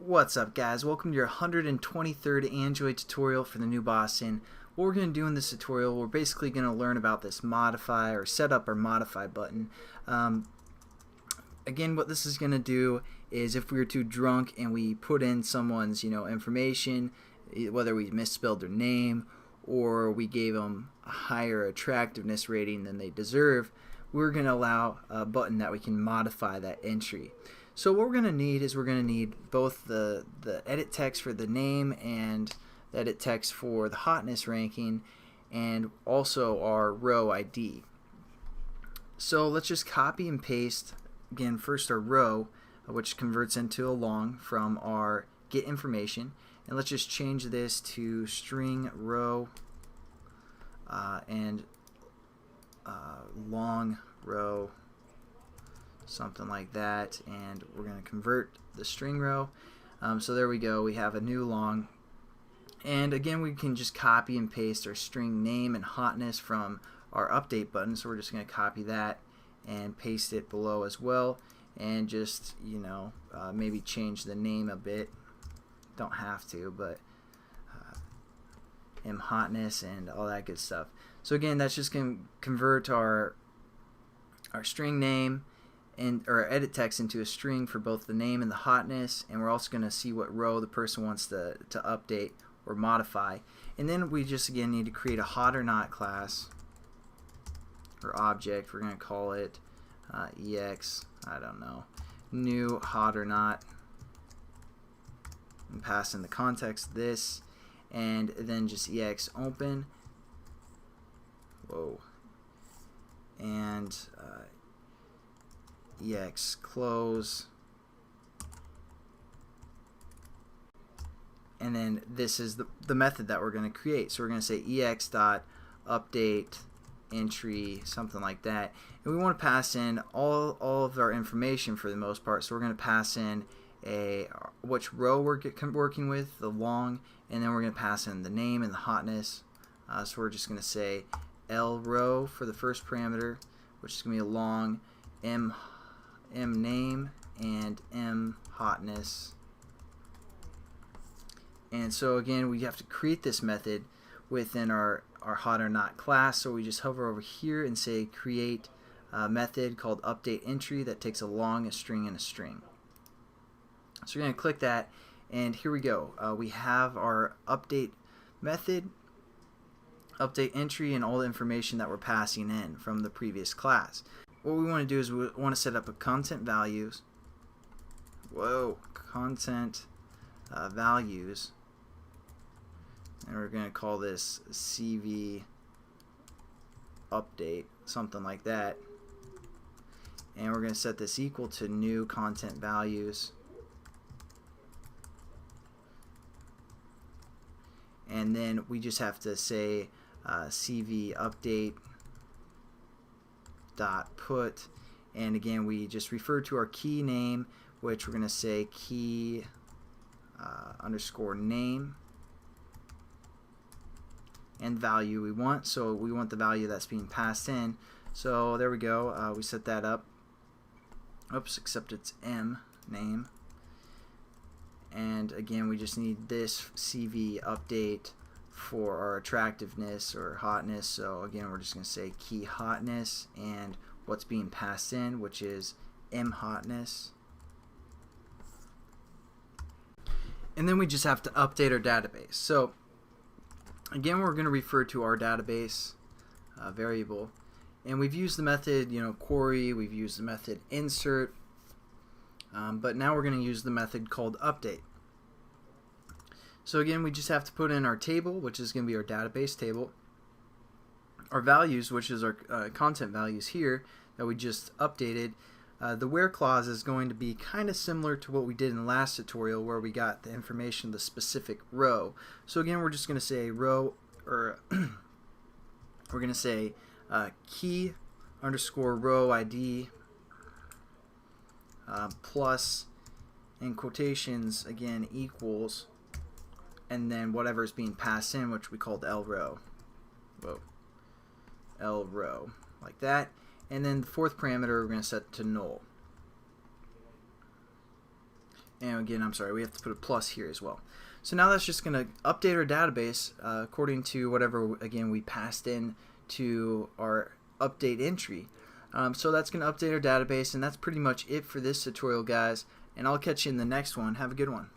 What's up, guys? Welcome to your 123rd Android tutorial for the new Boston. What we're going to do in this tutorial, we're basically going to learn about this modify or setup or modify button. Again, what this is going to do is if we were too drunk and we put in someone's information, whether we misspelled their name or we gave them a higher attractiveness rating than they deserve, we're going to allow a button that we can modify that entry. So what we're going to need is we're going to need both the edit text for the name and the edit text for the hotness ranking, and also our row ID. So let's just copy and paste again first our row, which converts into a long from our get information, and let's just change this to string row and long row, something like that, and we're going to convert the string row. So there we go, we have a new long, and again we can just copy and paste our string name and hotness from our update button. So we're just going to copy that and paste it below as well, and just maybe change the name a bit. Don't have to, but hotness and all that good stuff. So again, that's just going to convert our string name and or edit text into a string for both the name and the hotness, and we're also going to see what row the person wants to update or modify. And then we just again need to create a hot or not class or object. We're going to call it ex, I don't know, new hot or not, and pass in the context this, and then just ex open, and ex close, and then this is the method that we're going to create. So we're going to say ex dot update entry, something like that, and we want to pass in all of our information for the most part. So we're going to pass in which row we're working with, the long, and then we're going to pass in the name and the hotness. So we're just going to say L row for the first parameter, which is going to be a long, M name and M hotness. And so again, we have to create this method within our hot or not class. So we just hover over here and say create a method called update entry that takes a long, a string, and a string. So we're going to click that, and here we go. We have our update method, update entry, and all the information that we're passing in from the previous class. What we want to do is we want to set up a content values. Content values, and we're going to call this CV update, something like that. And we're going to set this equal to new content values. And then we just have to say CV update dot put, and again we just refer to our key name, which we're going to say key underscore name, and value we want. So we want the value that's being passed in. So there we go. We set that up. Oops, except it's M name. And again, we just need this CV update for our attractiveness or hotness. So again, we're just going to say key hotness and what's being passed in, which is M hotness. And then we just have to update our database. So again, we're going to refer to our database variable, and we've used the method query, we've used the method insert, but now we're going to use the method called update. So again, we just have to put in our table, which is going to be our database table, our values, which is our content values here that we just updated. The where clause is going to be kind of similar to what we did in the last tutorial, where we got the information of the specific row. So again, we're just going to say row, or we're going to say key underscore row ID plus, in quotations again, equals, and then whatever is being passed in, which we called L row. L row, like that. And then the fourth parameter we're going to set to null. And again, I'm sorry, we have to put a plus here as well. So now that's just going to update our database according to whatever, again, we passed in to our update entry. So that's going to update our database, and that's pretty much it for this tutorial, guys. And I'll catch you in the next one. Have a good one.